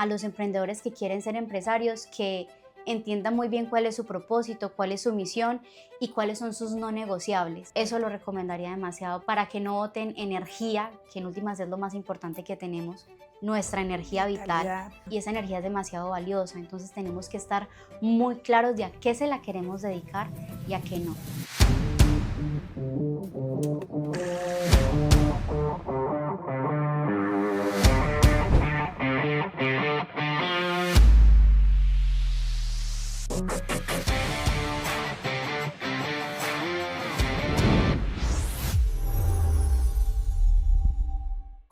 a los emprendedores que quieren ser empresarios que entiendan muy bien cuál es su propósito, cuál es su misión y cuáles son sus no negociables. Eso lo recomendaría demasiado para que no boten energía, que en últimas es lo más importante que tenemos, nuestra energía vital, Vitalidad. y esa energía es demasiado valiosa. Entonces tenemos que estar muy claros de a qué se la queremos dedicar y a qué no.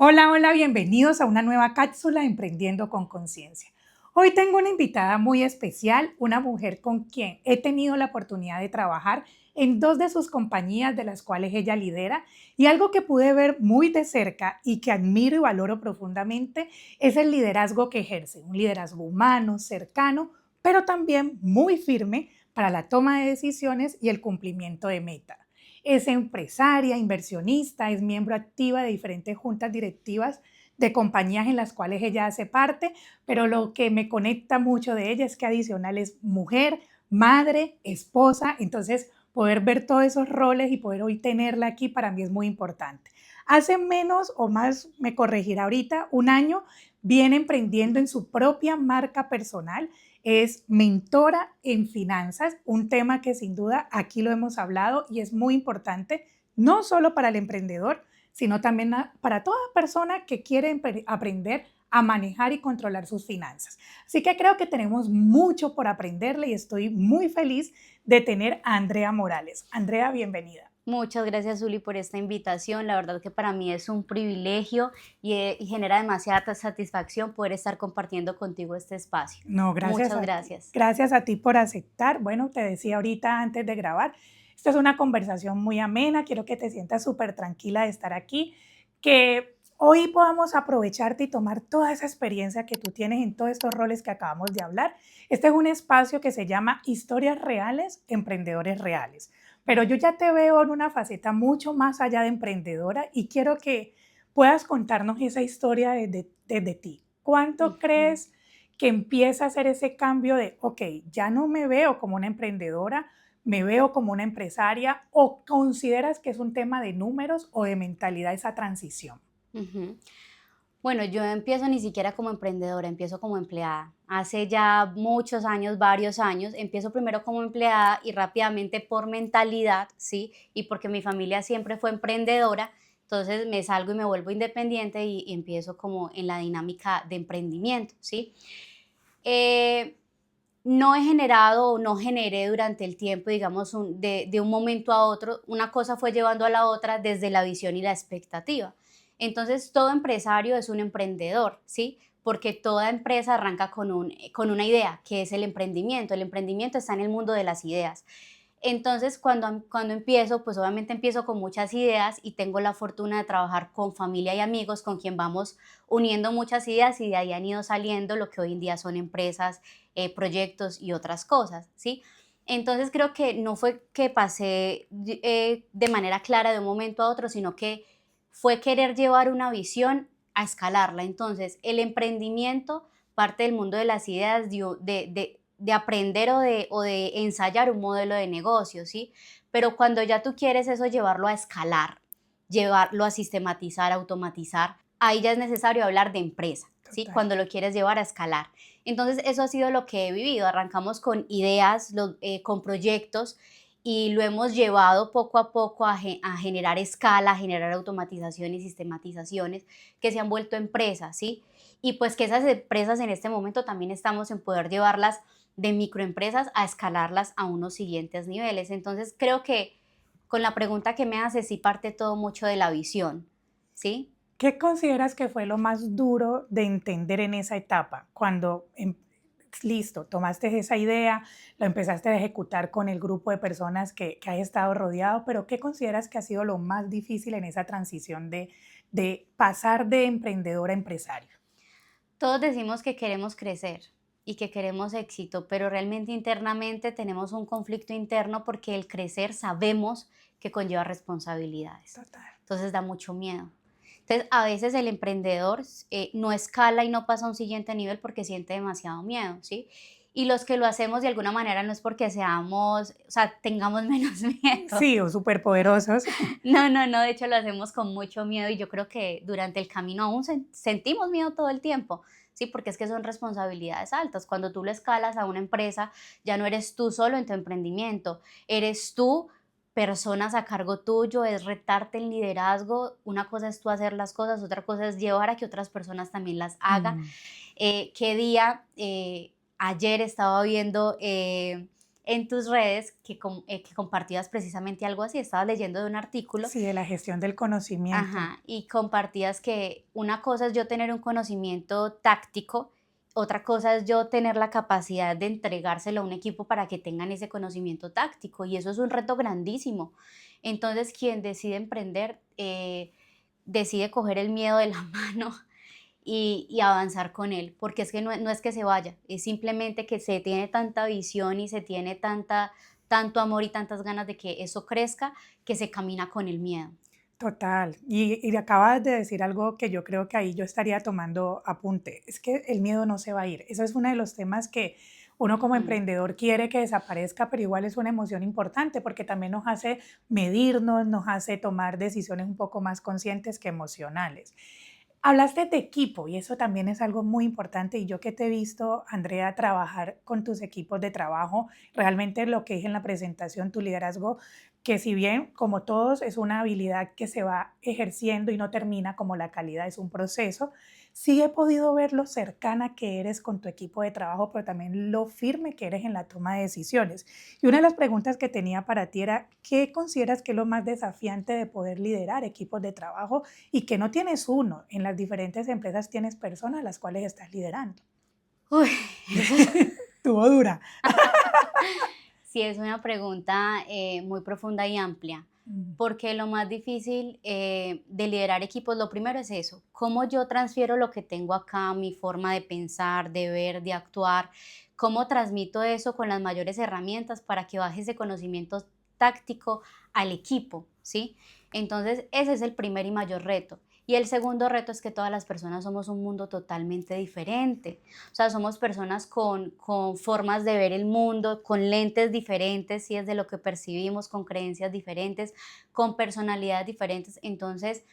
Hola, hola, bienvenidos a una nueva cápsula Emprendiendo con Conciencia. Hoy tengo una invitada muy especial, una mujer con quien he tenido la oportunidad de trabajar en dos de sus compañías de las cuales ella lidera, y algo que pude ver muy de cerca y que admiro y valoro profundamente es el liderazgo que ejerce, un liderazgo humano, cercano, pero también muy firme para la toma de decisiones y el cumplimiento de metas. Es empresaria, inversionista, es miembro activa de diferentes juntas directivas de compañías en las cuales ella hace parte, pero lo que me conecta mucho de ella es que adicional es mujer, madre, esposa. Entonces poder ver todos esos roles y poder hoy tenerla aquí para mí es muy importante. Hace menos o más, me corregirá ahorita, un año viene emprendiendo en su propia marca personal. Es mentora en finanzas, un tema que sin duda aquí lo hemos hablado y es muy importante, no solo para el emprendedor, sino también para toda persona que quiere aprender a manejar y controlar sus finanzas. Así que creo que tenemos mucho por aprenderle y estoy muy feliz de tener a Andrea Morales. Andrea, bienvenida. Muchas gracias, Zuli, por esta invitación. La verdad que para mí es un privilegio y genera demasiada satisfacción poder estar compartiendo contigo este espacio. No, gracias Muchas a ti. gracias. Gracias a ti por aceptar. Bueno, te decía ahorita antes de grabar, esta es una conversación muy amena. Quiero que te sientas súper tranquila de estar aquí, que hoy podamos aprovecharte y tomar toda esa experiencia que tú tienes en todos estos roles que acabamos de hablar. Este es un espacio que se llama Historias Reales, Emprendedores Reales. Pero yo ya te veo en una faceta mucho más allá de emprendedora y quiero que puedas contarnos esa historia desde ti. ¿Cuánto Ujú. crees que empieza a hacer ese cambio de, ok, ya no me veo como una emprendedora, me veo como una empresaria, o consideras que es un tema de números o de mentalidad esa transición? Ujú. Bueno, yo empiezo ni siquiera como emprendedora, empiezo como empleada. Hace ya muchos años, varios años, empiezo primero como empleada y rápidamente por mentalidad, ¿sí? Y porque mi familia siempre fue emprendedora, entonces me salgo y me vuelvo independiente y empiezo como en la dinámica de emprendimiento, ¿sí? Eh, no he generado o no generé durante el tiempo, digamos, de un momento a otro, una cosa fue llevando a la otra desde la visión y la expectativa. Entonces, todo empresario es un emprendedor, ¿sí? Porque toda empresa arranca con una idea, que es el emprendimiento. El emprendimiento está en el mundo de las ideas. Entonces, cuando empiezo, pues obviamente empiezo con muchas ideas y tengo la fortuna de trabajar con familia y amigos con quien vamos uniendo muchas ideas y de ahí han ido saliendo lo que hoy en día son empresas, proyectos y otras cosas, ¿sí? Entonces creo que no fue que pasé de manera clara de un momento a otro, sino que fue querer llevar una visión a escalarla. Entonces, el emprendimiento parte del mundo de las ideas, de aprender o de ensayar un modelo de negocio, ¿sí? Pero cuando ya tú quieres eso llevarlo a escalar, llevarlo a sistematizar, automatizar, ahí ya es necesario hablar de empresa, ¿sí? Total. Cuando lo quieres llevar a escalar. Entonces, eso ha sido lo que he vivido. Arrancamos con ideas, con proyectos y lo hemos llevado poco a poco a generar escala, a generar automatización y sistematizaciones que se han vuelto empresas, ¿sí? Y pues que esas empresas en este momento también estamos en poder llevarlas de microempresas a escalarlas a unos siguientes niveles. Entonces creo que con la pregunta que me haces sí parte todo mucho de la visión, ¿sí? ¿Qué consideras que fue lo más duro de entender en esa etapa? Cuando, listo, tomaste esa idea, lo empezaste a ejecutar con el grupo de personas que has estado rodeado, pero ¿qué consideras que ha sido lo más difícil en esa transición de pasar de emprendedor a empresario? Todos decimos que queremos crecer y que queremos éxito, pero realmente internamente tenemos un conflicto interno porque el crecer sabemos que conlleva responsabilidades. Total. Entonces da mucho miedo. Entonces, a veces el emprendedor no escala y no pasa a un siguiente nivel porque siente demasiado miedo, ¿sí? Y los que lo hacemos de alguna manera no es porque seamos, o sea, tengamos menos miedo. Sí, o superpoderosos. No, no, no, de hecho lo hacemos con mucho miedo y yo creo que durante el camino aún sentimos miedo todo el tiempo, ¿sí? Porque es que son responsabilidades altas. Cuando tú lo escalas a una empresa, ya no eres tú solo en tu emprendimiento, eres tú, personas a cargo tuyo, es retarte en liderazgo. Una cosa es tú hacer las cosas, otra cosa es llevar a que otras personas también las hagan. Mm, ¿Qué día? Ayer estaba viendo en tus redes que compartías precisamente algo así, estabas leyendo de un artículo, sí, de la gestión del conocimiento. ajá, y compartías que una cosa es yo tener un conocimiento táctico, otra cosa es yo tener la capacidad de entregárselo a un equipo para que tengan ese conocimiento táctico, y eso es un reto grandísimo. Entonces, quien decide emprender, decide coger el miedo de la mano y avanzar con él, porque es que no es que se vaya, es simplemente que se tiene tanta visión y se tiene tanto amor y tantas ganas de que eso crezca, que se camina con el miedo. Total. Y acabas de decir algo que yo creo que ahí yo estaría tomando apunte. Es que el miedo no se va a ir. Eso es uno de los temas que uno como Ujú. emprendedor quiere que desaparezca, pero igual es una emoción importante porque también nos hace medirnos, nos hace tomar decisiones un poco más conscientes que emocionales. Hablaste de equipo y eso también es algo muy importante y yo que te he visto, Andrea, trabajar con tus equipos de trabajo, realmente lo que dije en la presentación, tu liderazgo, que si bien como todos es una habilidad que se va ejerciendo y no termina como la calidad, es un proceso, sí he podido ver lo cercana que eres con tu equipo de trabajo, pero también lo firme que eres en la toma de decisiones. Y una de las preguntas que tenía para ti era, ¿qué consideras que es lo más desafiante de poder liderar equipos de trabajo y que no tienes uno? En las diferentes empresas tienes personas a las cuales estás liderando. Uy, eso es, Tuvo dura. sí, es una pregunta muy profunda y amplia, Mm, porque lo más difícil de liderar equipos, lo primero es eso, cómo yo transfiero lo que tengo acá, mi forma de pensar, de ver, de actuar, cómo transmito eso con las mayores herramientas para que baje ese conocimiento táctico al equipo, ¿sí? Entonces, ese es el primer y mayor reto. Y el segundo reto es que todas las personas somos un mundo totalmente diferente. O sea, somos personas con formas de ver el mundo, con lentes diferentes, si es de lo que percibimos, con creencias diferentes, con personalidades diferentes. Entonces,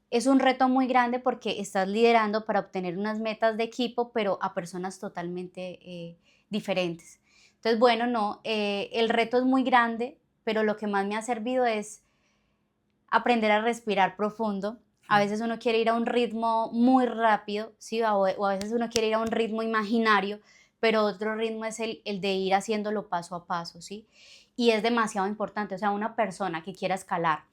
es un reto muy grande porque estás liderando para obtener unas metas de equipo, pero a personas totalmente diferentes. Entonces, bueno, no, el reto es muy grande, pero lo que más me ha servido es aprender a respirar profundo. A veces uno quiere ir a un ritmo muy rápido, ¿sí? O a veces uno quiere ir a un ritmo imaginario, pero otro ritmo es el de ir haciéndolo paso a paso, ¿sí? Y es demasiado importante, o sea, una persona que quiera escalar,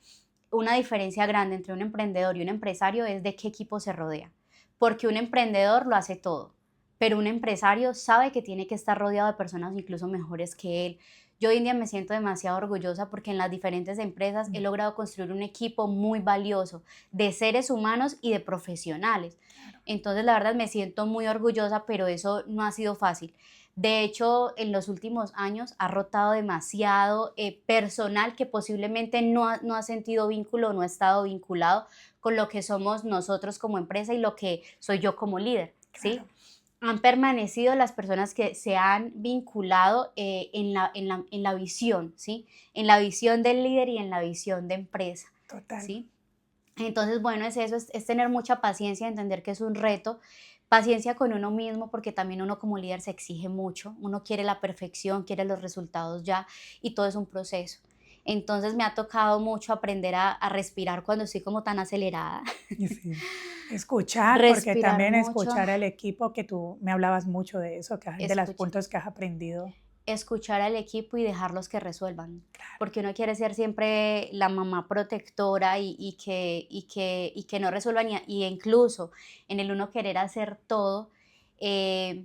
una diferencia grande entre un emprendedor y un empresario es de qué equipo se rodea, porque un emprendedor lo hace todo, pero un empresario sabe que tiene que estar rodeado de personas incluso mejores que él. Yo hoy en día me siento demasiado orgullosa porque en las diferentes empresas he mm, logrado construir un equipo muy valioso de seres humanos y de profesionales. claro. Entonces, la verdad me siento muy orgullosa, pero eso no ha sido fácil. De hecho, en los últimos años ha rotado demasiado personal que posiblemente no ha sentido vínculo o no ha estado vinculado con lo que somos nosotros como empresa y lo que soy yo como líder, Claro, ¿sí? Han permanecido las personas que se han vinculado en la visión, ¿sí? En la visión del líder y en la visión de empresa, total. ¿sí? Entonces, bueno, es eso, es tener mucha paciencia, entender que es un reto, paciencia con uno mismo, porque también uno como líder se exige mucho, uno quiere la perfección, quiere los resultados ya, y todo es un proceso. Entonces me ha tocado mucho aprender a respirar cuando estoy como tan acelerada, Y sí, escuchar, porque respirar también mucho, escuchar al equipo, que tú me hablabas mucho de eso, que es de los escuchar. puntos que has aprendido. Escuchar al equipo y dejarlos que resuelvan, Claro. porque uno quiere ser siempre la mamá protectora y que no resuelvan y incluso en el uno querer hacer todo, eh,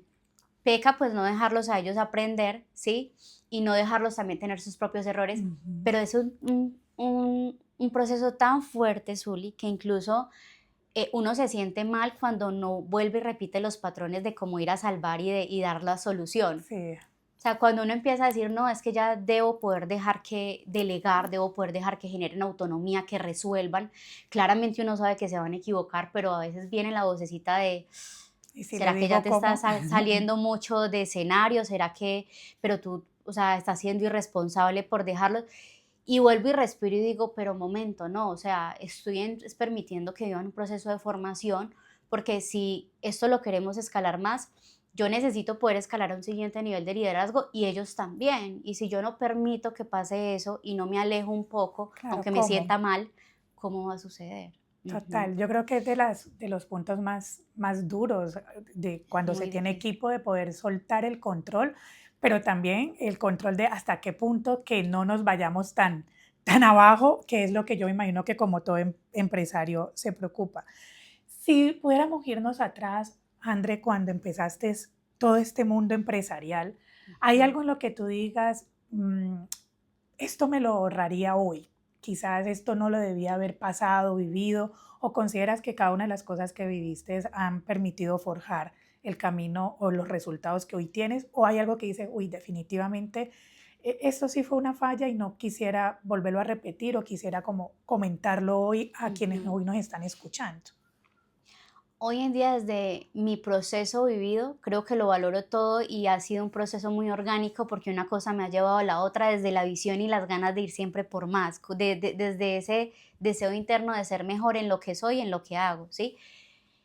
peca pues no dejarlos a ellos aprender, ¿sí? Y no dejarlos también tener sus propios errores, Ujú. pero es un proceso tan fuerte, Zuli, que incluso uno se siente mal cuando no vuelve y repite los patrones de cómo ir a salvar y dar la solución. Sí, O sea, cuando uno empieza a decir, no, es que ya debo poder dejar que delegar, debo poder dejar que generen autonomía, que resuelvan, claramente uno sabe que se van a equivocar, pero a veces viene la vocecita de, Y si le ¿será que ya digo te estás cómo, saliendo mucho de escenario? ¿Será que, pero tú, o sea, estás siendo irresponsable por dejarlo? Y vuelvo y respiro y digo, pero momento, no, o sea, es permitiendo que vivan un proceso de formación, porque si esto lo queremos escalar más, yo necesito poder escalar a un siguiente nivel de liderazgo y ellos también. Y si yo no permito que pase eso y no me alejo un poco, claro, aunque me cómo. sienta mal, ¿cómo va a suceder? Ujú. Total, yo creo que es de los puntos más duros de cuando se Muy tiene difícil. equipo de poder soltar el control, pero también el control de hasta qué punto que no nos vayamos tan abajo, que es lo que yo imagino que como todo empresario se preocupa. Si pudiéramos irnos atrás, André, cuando empezaste todo este mundo empresarial, ¿hay Ujú. algo en lo que tú digas, esto me lo ahorraría hoy? Quizás esto no lo debía haber pasado, vivido, o consideras que cada una de las cosas que viviste han permitido forjar el camino o los resultados que hoy tienes, o hay algo que dice, uy, definitivamente esto sí fue una falla y no quisiera volverlo a repetir o quisiera como comentarlo hoy a quienes Ujú. hoy nos están escuchando. Hoy en día, desde mi proceso vivido, creo que lo valoro todo y ha sido un proceso muy orgánico porque una cosa me ha llevado a la otra desde la visión y las ganas de ir siempre por más, desde ese deseo interno de ser mejor en lo que soy, en lo que hago, ¿sí?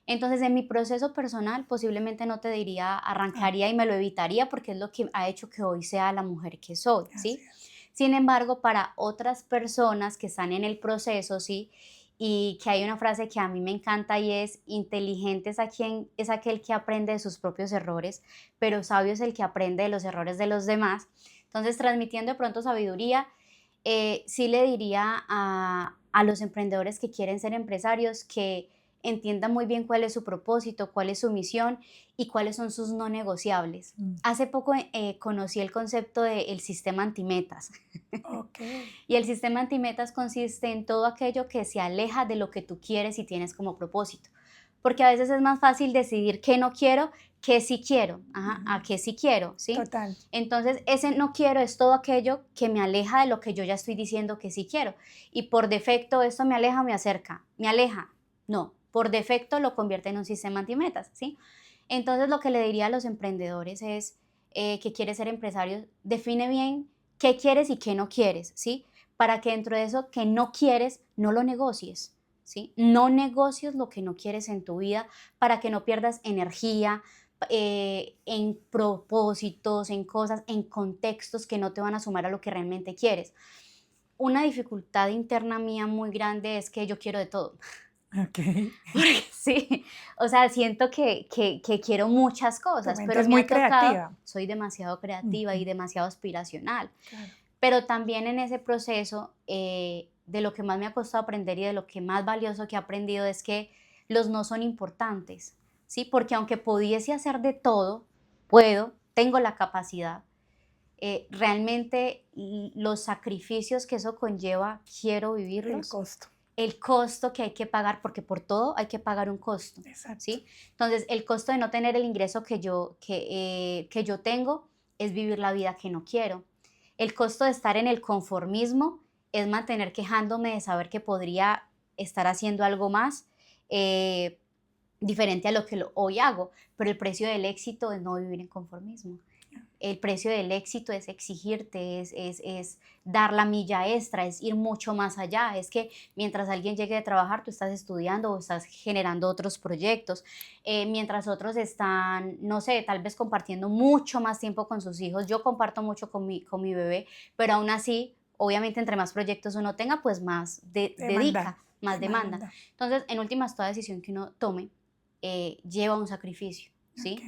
Entonces, en mi proceso personal, posiblemente no te diría Ah, arrancaría y me lo evitaría porque es lo que ha hecho que hoy sea la mujer que soy, así ¿sí? es. Sin embargo, para otras personas que están en el proceso, ¿sí? Y que hay una frase que a mí me encanta y es, inteligente es aquel que aprende de sus propios errores, pero sabio es el que aprende de los errores de los demás. Entonces, transmitiendo de pronto sabiduría, sí le diría a los emprendedores que quieren ser empresarios que entiendan muy bien cuál es su propósito, cuál es su misión y cuáles son sus no negociables. Mm, Hace poco conocí el concepto del sistema antimetas. ok, Y el sistema antimetas consiste en todo aquello que se aleja de lo que tú quieres y tienes como propósito. Porque a veces es más fácil decidir qué no quiero que sí quiero, ajá, a ujú, qué sí quiero, ¿sí? total. Entonces, ese no quiero es todo aquello que me aleja de lo que yo ya estoy diciendo que sí quiero. Y por defecto, esto me aleja o me acerca. Me aleja. No, por defecto lo convierte en un sistema antimetas, ¿sí? Entonces, lo que le diría a los emprendedores es que quieres ser empresario, define bien qué quieres y qué no quieres, ¿sí? Para que dentro de eso que no quieres, no lo negocies, ¿sí? No negocies lo que no quieres en tu vida para que no pierdas energía en propósitos, en cosas, en contextos que no te van a sumar a lo que realmente quieres. Una dificultad interna mía muy grande es que yo quiero de todo. Ok, Porque sí, o sea, siento que quiero muchas tu cosas, mente pero es me muy ha tocado, creativa. soy demasiado creativa y Ujú, demasiado aspiracional. claro, Pero también en ese proceso, de lo que más me ha costado aprender y de lo que más valioso que he aprendido es que los no son importantes, ¿sí? Porque aunque pudiese hacer de todo, puedo, tengo la capacidad, realmente los sacrificios que eso conlleva, quiero el vivirlos, costo, el costo que hay que pagar, porque por todo hay que pagar un costo, exacto. ¿sí? Entonces, el costo de no tener el ingreso que yo tengo es vivir la vida que no quiero. El costo de estar en el conformismo es mantener quejándome de saber que podría estar haciendo algo más eh, diferente a lo que hoy hago, pero el precio del éxito es no vivir en conformismo. El precio del éxito es exigirte, es dar la milla extra, es ir mucho más allá. Es que mientras alguien llegue de trabajar, tú estás estudiando o estás generando otros proyectos. Mientras otros están, no sé, tal vez compartiendo mucho más tiempo con sus hijos. Yo comparto mucho con mi bebé, pero aún así, obviamente, entre más proyectos uno tenga, pues más Demanda, dedica, más demanda. demanda. Entonces, en últimas, toda decisión que uno tome lleva un sacrificio, Ok. ¿sí?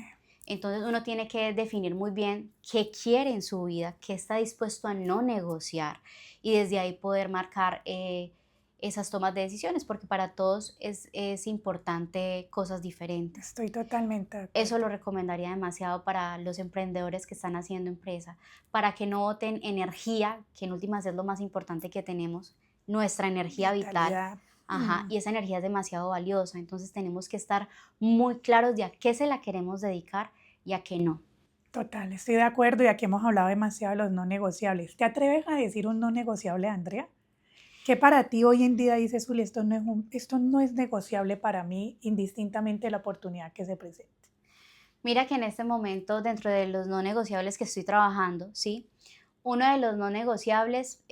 Entonces uno tiene que definir muy bien qué quiere en su vida, qué está dispuesto a no negociar y desde ahí poder marcar esas tomas de decisiones, porque para todos es importante cosas diferentes. Estoy totalmente de Eso acuerdo. lo recomendaría demasiado para los emprendedores que están haciendo empresa, para que no boten energía, que en últimas es lo más importante que tenemos, nuestra energía vital. Vitalidad. Ajá, Mm, y esa energía es demasiado valiosa, entonces tenemos que estar muy claros de a qué se la queremos dedicar y a qué no. Total, estoy de acuerdo y aquí hemos hablado demasiado de los no negociables. ¿Te atreves a decir un no negociable, Andrea? ¿Qué para ti hoy en día dices, Zuli, esto no es negociable para mí, indistintamente de la oportunidad que se presente? Mira que en este momento, dentro de los no negociables que estoy trabajando, ¿sí? Uno de los no negociables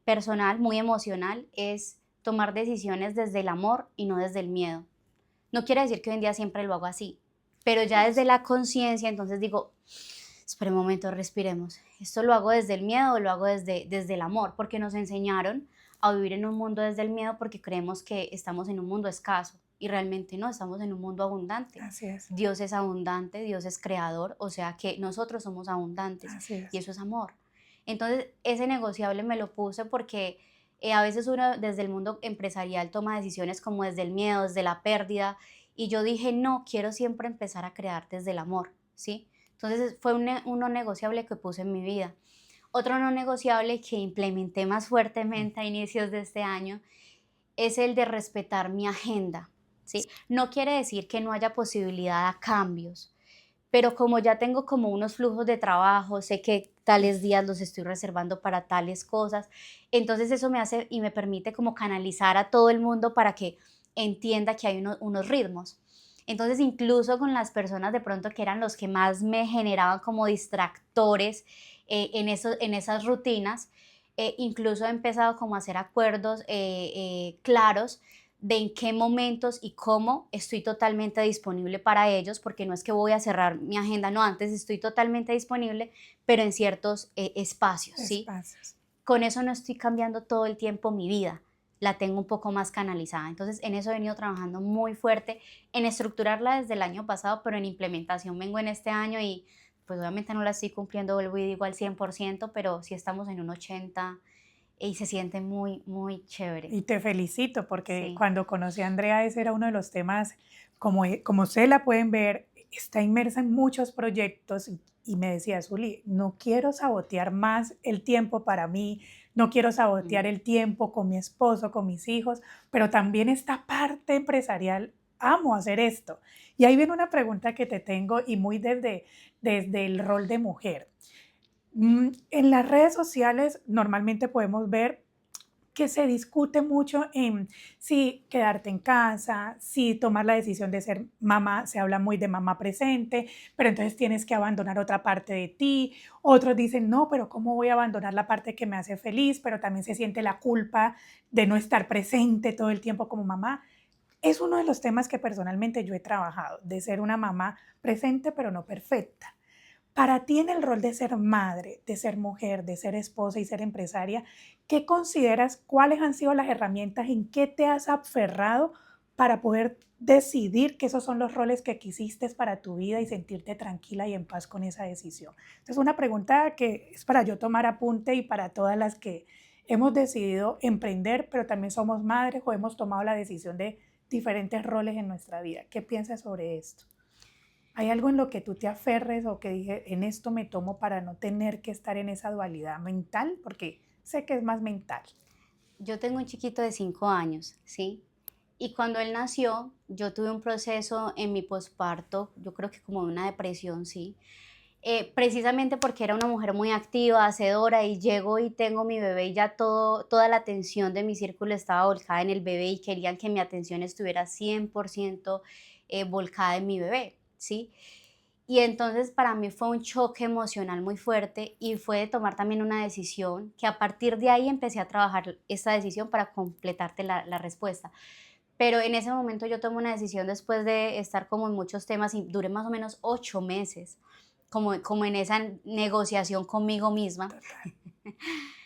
personal, muy emocional, es tomar decisiones desde el amor y no desde el miedo. No quiere decir que hoy en día siempre lo hago así, pero ya desde la conciencia, entonces digo, espera un momento, respiremos. ¿Esto lo hago desde el miedo o lo hago desde el amor? Porque nos enseñaron a vivir en un mundo desde el miedo porque creemos que estamos en un mundo escaso y realmente no, estamos en un mundo abundante. Así es, Dios es abundante, Dios es creador, o sea que nosotros somos abundantes así y es. eso es amor. Entonces, ese negociable me lo puse porque a veces uno desde el mundo empresarial toma decisiones como desde el miedo, desde la pérdida, y yo dije, no, quiero siempre empezar a crear desde el amor, ¿sí? Entonces fue un no negociable que puse en mi vida. Otro no negociable que implementé más fuertemente a inicios de este año es el de respetar mi agenda, ¿sí? No quiere decir que no haya posibilidad a cambios, pero como ya tengo como unos flujos de trabajo, sé que tales días los estoy reservando para tales cosas, entonces eso me hace y me permite como canalizar a todo el mundo para que entienda que hay unos ritmos. Entonces incluso con las personas de pronto que eran los que más me generaban como distractores en esas rutinas, incluso he empezado como a hacer acuerdos claros de en qué momentos y cómo estoy totalmente disponible para ellos, porque no es que voy a cerrar mi agenda, no, antes estoy totalmente disponible, pero en ciertos espacios, ¿sí? Espacios. Con eso no estoy cambiando todo el tiempo mi vida, la tengo un poco más canalizada. Entonces, en eso he venido trabajando muy fuerte, en estructurarla desde el año pasado, pero en implementación vengo en este año y pues obviamente no la estoy cumpliendo, vuelvo y digo al 100%, pero sí estamos en un 80% y se siente muy, muy chévere. Y te felicito porque Sí. cuando conocí a Andrea ese era uno de los temas, como ustedes la pueden ver, está inmersa en muchos proyectos y me decía, Zuli, no quiero sabotear más el tiempo para mí, no quiero sabotear Mm. el tiempo con mi esposo, con mis hijos, pero también esta parte empresarial, amo hacer esto. Y ahí viene una pregunta que te tengo y muy desde el rol de mujer. En las redes sociales normalmente podemos ver que se discute mucho en si quedarte en casa, si tomar la decisión de ser mamá, se habla muy de mamá presente, pero entonces tienes que abandonar otra parte de ti. Otros dicen, no, pero ¿cómo voy a abandonar la parte que me hace feliz? Pero también se siente la culpa de no estar presente todo el tiempo como mamá. Es uno de los temas que personalmente yo he trabajado, de ser una mamá presente pero no perfecta. Para ti en el rol de ser madre, de ser mujer, de ser esposa y ser empresaria, ¿qué consideras, cuáles han sido las herramientas, en qué te has aferrado para poder decidir que esos son los roles que quisiste para tu vida y sentirte tranquila y en paz con esa decisión? Es una pregunta que es para yo tomar apunte y para todas las que hemos decidido emprender, pero también somos madres o hemos tomado la decisión de diferentes roles en nuestra vida. ¿Qué piensas sobre esto? ¿Hay algo en lo que tú te aferres o que dije, en esto me tomo para no tener que estar en esa dualidad mental? Porque sé que es más mental. Yo tengo un chiquito de 5 años, ¿sí? Y cuando él nació, yo tuve un proceso en mi posparto, yo creo que como de una depresión, ¿sí? Precisamente porque era una mujer muy activa, hacedora, y llego y tengo mi bebé y ya toda la atención de mi círculo estaba volcada en el bebé y querían que mi atención estuviera 100% volcada en mi bebé, ¿sí? Y entonces para mí fue un choque emocional muy fuerte y fue de tomar también una decisión que a partir de ahí empecé a trabajar esta decisión para completarte la respuesta. Pero en ese momento yo tomé una decisión después de estar como en muchos temas y duré más o menos 8 meses como en esa negociación conmigo misma, Total,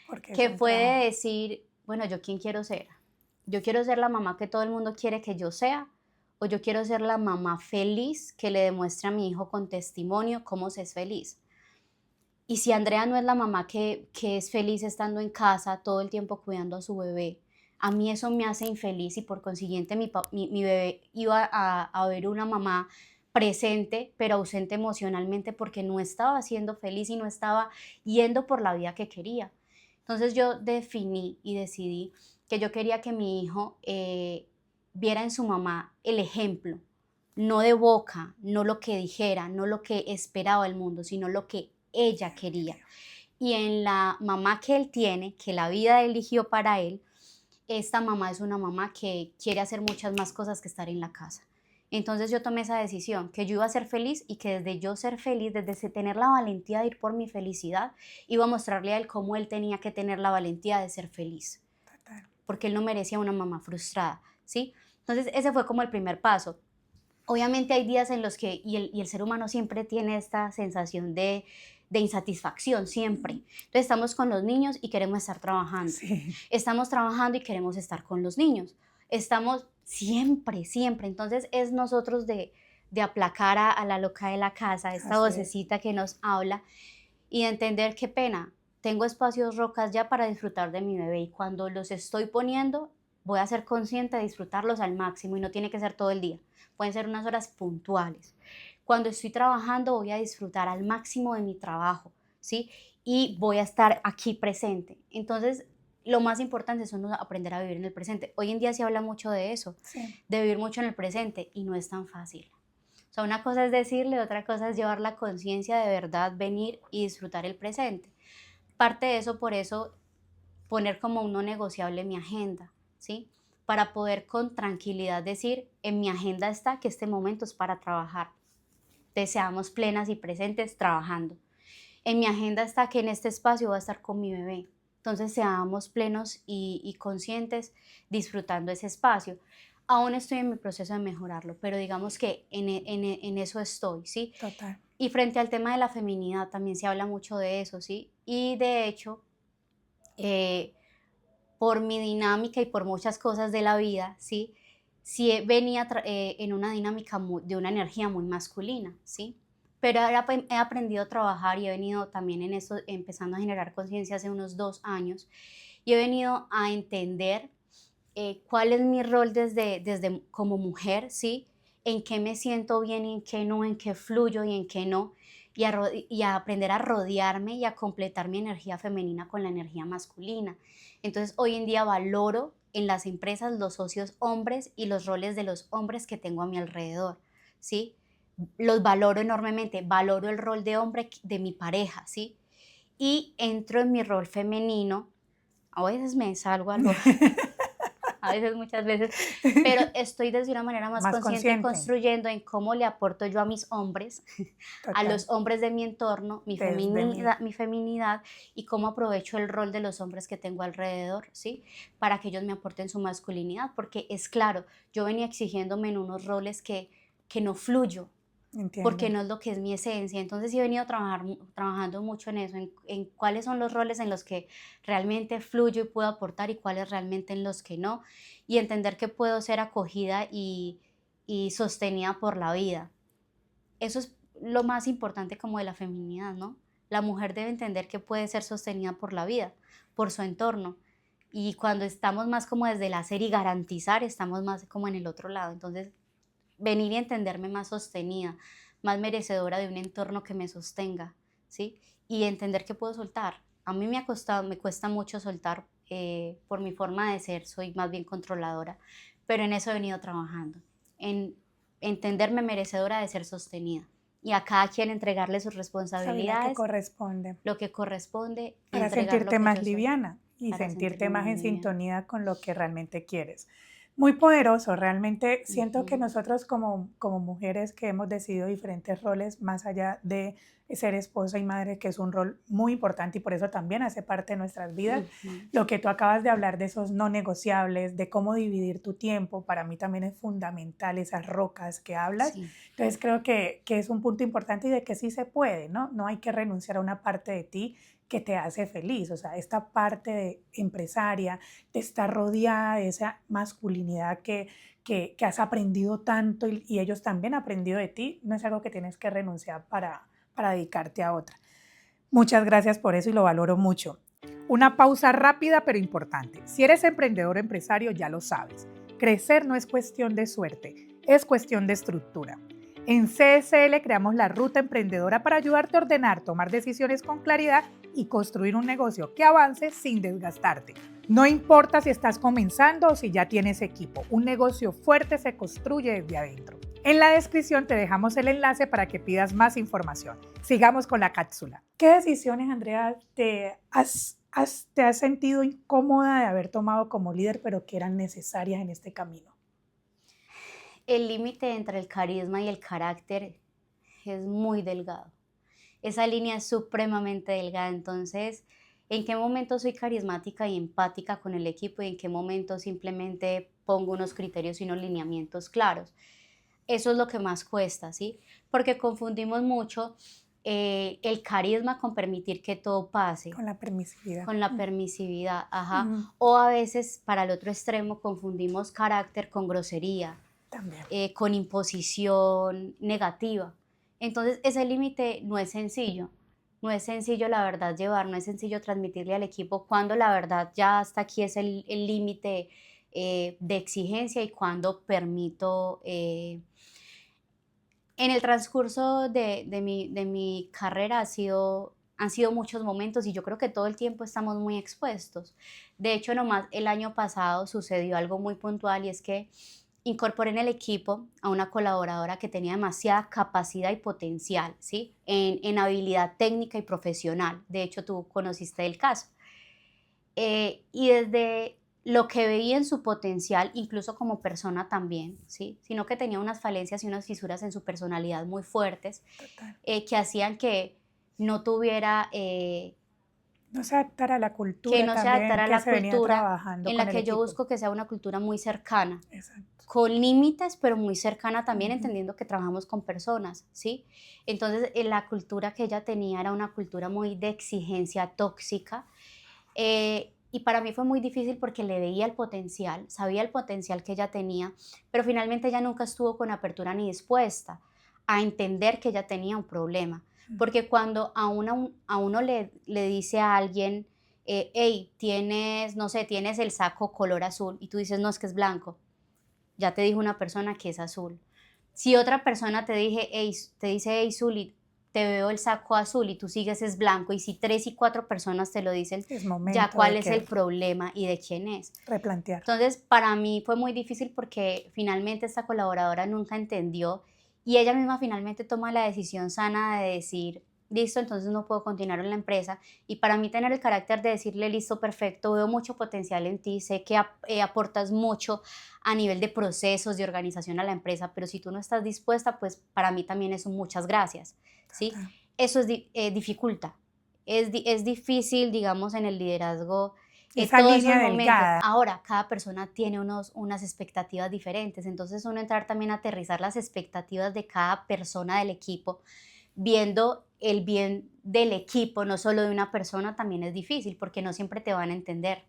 porque es que un fue de trabajo. decir, bueno, ¿yo quién quiero ser? ¿Yo quiero ser la mamá que todo el mundo quiere que yo sea? ¿O yo quiero ser la mamá feliz que le demuestre a mi hijo con testimonio cómo se es feliz? Y si Andrea no es la mamá que es feliz estando en casa todo el tiempo cuidando a su bebé, a mí eso me hace infeliz y por consiguiente mi bebé iba a ver una mamá presente pero ausente emocionalmente porque no estaba siendo feliz y no estaba yendo por la vida que quería. Entonces yo definí y decidí que yo quería que mi hijo viera en su mamá el ejemplo, no de boca, no lo que dijera, no lo que esperaba el mundo, sino lo que ella quería. Y en la mamá que él tiene, que la vida eligió para él, esta mamá es una mamá que quiere hacer muchas más cosas que estar en la casa. Entonces yo tomé esa decisión, que yo iba a ser feliz y que desde yo ser feliz, desde tener la valentía de ir por mi felicidad, iba a mostrarle a él cómo él tenía que tener la valentía de ser feliz. Total. Porque él no merecía una mamá frustrada, ¿sí? Entonces ese fue como el primer paso. Obviamente hay días en los que, y el ser humano siempre tiene esta sensación de insatisfacción, siempre. Entonces estamos con los niños y queremos estar trabajando. Sí. Estamos trabajando y queremos estar con los niños. Estamos siempre, siempre. Entonces es nosotros de aplacar a la loca de la casa, esta Así es. vocecita que nos habla y de entender qué pena. Tengo espacios rocas ya para disfrutar de mi bebé y cuando los estoy poniendo voy a ser consciente de disfrutarlos al máximo y no tiene que ser todo el día. Pueden ser unas horas puntuales. Cuando estoy trabajando voy a disfrutar al máximo de mi trabajo, ¿sí? Y voy a estar aquí presente. Entonces, lo más importante es uno aprender a vivir en el presente. Hoy en día se habla mucho de eso, Sí. de vivir mucho en el presente y no es tan fácil. O sea, una cosa es decirle, otra cosa es llevar la conciencia de verdad, venir y disfrutar el presente. Parte de eso, por eso, poner como un no negociable mi agenda, ¿sí? Para poder con tranquilidad decir, en mi agenda está que este momento es para trabajar. Seamos plenas y presentes trabajando. En mi agenda está que en este espacio voy a estar con mi bebé. Entonces seamos plenos y conscientes disfrutando ese espacio. Aún estoy en mi proceso de mejorarlo, pero digamos que en eso estoy, ¿sí? Total. Y frente al tema de la feminidad también se habla mucho de eso, ¿sí? Y de hecho, eh, por mi dinámica y por muchas cosas de la vida, ¿sí? Sí venía en una dinámica de una energía muy masculina, ¿sí? Pero ahora he aprendido a trabajar y he venido también en eso, empezando a generar conciencia hace unos 2 años, y he venido a entender cuál es mi rol desde como mujer, ¿sí? En qué me siento bien y en qué no, en qué fluyo y en qué no, y a aprender a rodearme y a completar mi energía femenina con la energía masculina. Entonces, hoy en día valoro en las empresas los socios hombres y los roles de los hombres que tengo a mi alrededor, ¿sí? Los valoro enormemente, valoro el rol de hombre de mi pareja, ¿sí? Y entro en mi rol femenino, a veces me salgo algo, a veces, muchas veces, pero estoy desde una manera más Más consciente consciente. construyendo en cómo le aporto yo a mis hombres, a Total. los hombres de mi entorno, Desde mi... mi feminidad y cómo aprovecho el rol de los hombres que tengo alrededor, ¿sí? Para que ellos me aporten su masculinidad, porque es claro, yo venía exigiéndome en unos roles que no fluyo, Entiendo. porque no es lo que es mi esencia. Entonces he venido trabajando mucho en eso, en cuáles son los roles en los que realmente fluyo y puedo aportar y cuáles realmente en los que no, y entender que puedo ser acogida y sostenida por la vida. Eso es lo más importante como de la feminidad, ¿no? La mujer debe entender que puede ser sostenida por la vida, por su entorno. Y cuando estamos más como desde el hacer y garantizar, estamos más como en el otro lado. Entonces, venir y entenderme más sostenida, más merecedora de un entorno que me sostenga, ¿sí? Y entender que puedo soltar. A mí me cuesta mucho soltar por mi forma de ser, soy más bien controladora, pero en eso he venido trabajando, en entenderme merecedora de ser sostenida y a cada quien entregarle sus Saber la que responsabilidades, corresponde. lo que corresponde y Para entregar lo sentirte que más yo soy, liviana y para sentirte sentirme más más en liviana. sintonía con lo que realmente quieres. Muy poderoso, realmente siento que Ujú. nosotros como mujeres que hemos decidido diferentes roles, más allá de ser esposa y madre, que es un rol muy importante y por eso también hace parte de nuestras vidas, Ujú. lo que tú acabas de hablar de esos no negociables, de cómo dividir tu tiempo, para mí también es fundamental, esas rocas que hablas. Sí. Entonces creo que es un punto importante y de que sí se puede, ¿no? No hay que renunciar a una parte de ti que te hace feliz, o sea, esta parte de empresaria, de estar rodeada de esa masculinidad que has aprendido tanto y ellos también han aprendido de ti, no es algo que tienes que renunciar para dedicarte a otra. Muchas gracias por eso y lo valoro mucho. Una pausa rápida pero importante. Si eres emprendedor o empresario, ya lo sabes. Crecer no es cuestión de suerte, es cuestión de estructura. En CSL creamos la ruta emprendedora para ayudarte a ordenar, tomar decisiones con claridad y construir un negocio que avance sin desgastarte. No importa si estás comenzando o si ya tienes equipo, un negocio fuerte se construye desde adentro. En la descripción te dejamos el enlace para que pidas más información. Sigamos con la cápsula. ¿Qué decisiones, Andrea, te has sentido incómoda de haber tomado como líder, pero que eran necesarias en este camino? El límite entre el carisma y el carácter es muy delgado. Esa línea es supremamente delgada, entonces, ¿en qué momento soy carismática y empática con el equipo y en qué momento simplemente pongo unos criterios y unos lineamientos claros? Eso es lo que más cuesta, ¿sí? Porque confundimos mucho el carisma con permitir que todo pase, Con la permisividad. con la permisividad, ajá. Mm, O a veces, para el otro extremo, confundimos carácter con grosería, también. con imposición negativa. Entonces, ese límite no es sencillo. No es sencillo, la verdad, llevar, no es sencillo transmitirle al equipo cuando la verdad ya hasta aquí es el límite de exigencia y cuando permito. En el transcurso de mi carrera han sido muchos momentos y yo creo que todo el tiempo estamos muy expuestos. De hecho, nomás el año pasado sucedió algo muy puntual y es que incorporé en el equipo a una colaboradora que tenía demasiada capacidad y potencial, ¿sí? En habilidad técnica y profesional. De hecho, tú conociste el caso. Y desde lo que veía en su potencial, incluso como persona también, ¿sí? Sino que tenía unas falencias y unas fisuras en su personalidad muy fuertes Total. que hacían que no tuviera, No se adaptara a la que cultura no se también adaptara a que la se venía cultura trabajando en con la el que yo equipo. busco que sea una cultura muy cercana, Exacto. con límites, pero muy cercana también, Ujú. entendiendo que trabajamos con personas, ¿sí? Entonces, la cultura que ella tenía era una cultura muy de exigencia tóxica, y para mí fue muy difícil porque le veía el potencial, sabía el potencial que ella tenía, pero finalmente ella nunca estuvo con apertura ni dispuesta a entender que ella tenía un problema. Porque cuando a uno le dice a alguien, hey, tienes, no sé, tienes el saco color azul y tú dices, no, es que es blanco, ya te dijo una persona que es azul. Si otra persona te dice, hey, Zuli, te veo el saco azul y tú sigues es blanco, y si 3 y 4 personas te lo dicen, Es ya momento cuál de es el que problema y de quién es. replantear. Entonces, para mí fue muy difícil porque finalmente esta colaboradora nunca entendió y ella misma finalmente toma la decisión sana de decir, listo, entonces no puedo continuar en la empresa. Y para mí tener el carácter de decirle, listo, perfecto, veo mucho potencial en ti, sé que aportas mucho a nivel de procesos, de organización a la empresa, pero si tú no estás dispuesta, pues para mí también es un muchas gracias, ¿sí? Total. Eso es dificulta. Es difícil, digamos, en el liderazgo Esa todos esos línea momentos. delgada. Ahora, cada persona tiene unas expectativas diferentes, entonces uno entrar también a aterrizar las expectativas de cada persona del equipo, viendo el bien del equipo, no solo de una persona, también es difícil porque no siempre te van a entender.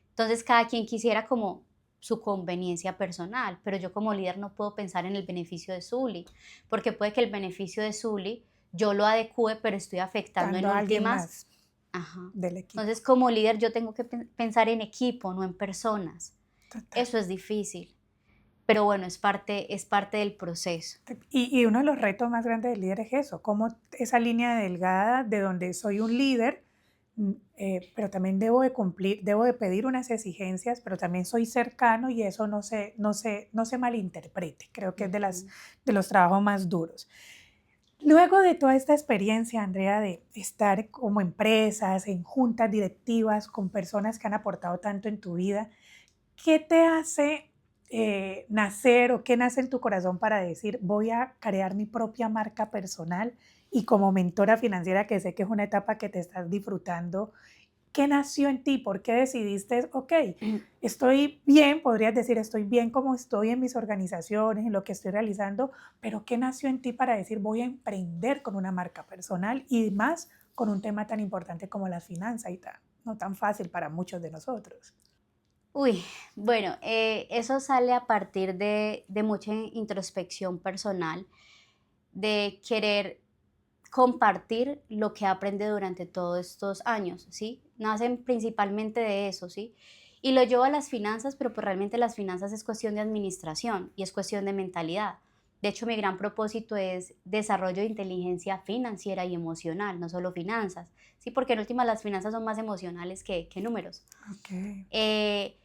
Entonces, cada quien quisiera como su conveniencia personal, pero yo como líder no puedo pensar en el beneficio de Zully, porque puede que el beneficio de Zully yo lo adecue, pero estoy afectando Dando en a alguien últimas. más Ajá. del equipo. Entonces, como líder, yo tengo que pensar en equipo, no en personas. Total. Eso es difícil, pero bueno, es parte del proceso. Y uno de los retos más grandes del líder es eso, como esa línea delgada de donde soy un líder, pero también debo de cumplir, debo de pedir unas exigencias, pero también soy cercano y eso no se malinterprete. Creo que es Ujú. de los trabajos más duros. Luego de toda esta experiencia, Andrea, de estar como empresas, en juntas directivas, con personas que han aportado tanto en tu vida, ¿qué te hace nacer o qué nace en tu corazón para decir, voy a crear mi propia marca personal? Y como mentora financiera, que sé que es una etapa que te estás disfrutando, ¿qué nació en ti? ¿Por qué decidiste, ok, estoy bien, podrías decir, estoy bien como estoy en mis organizaciones, en lo que estoy realizando, pero qué nació en ti para decir, voy a emprender con una marca personal y más con un tema tan importante como la finanza y no tan fácil para muchos de nosotros? Uy, bueno, eso sale a partir de mucha introspección personal, de querer compartir lo que aprende durante todos estos años, ¿sí? Nacen principalmente de eso, ¿sí? Y lo llevo a las finanzas, pero pues realmente las finanzas es cuestión de administración y es cuestión de mentalidad. De hecho, mi gran propósito es desarrollo de inteligencia financiera y emocional, no solo finanzas, ¿sí? Porque en última las finanzas son más emocionales que números. Ok. Eh,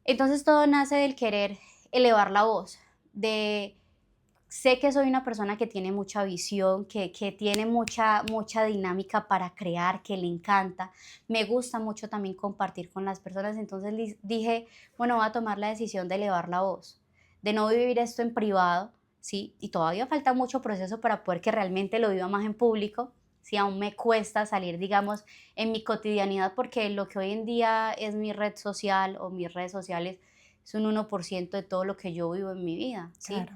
entonces todo nace del querer elevar la voz, de sé que soy una persona que tiene mucha visión, que tiene mucha dinámica para crear, que le encanta. Me gusta mucho también compartir con las personas, entonces dije, bueno, voy a tomar la decisión de elevar la voz, de no vivir esto en privado, ¿sí? Y todavía falta mucho proceso para poder que realmente lo viva más en público, ¿sí? Aún me cuesta salir, digamos, en mi cotidianidad, porque lo que hoy en día es mi red social o mis redes sociales es un 1% de todo lo que yo vivo en mi vida, ¿sí? Claro.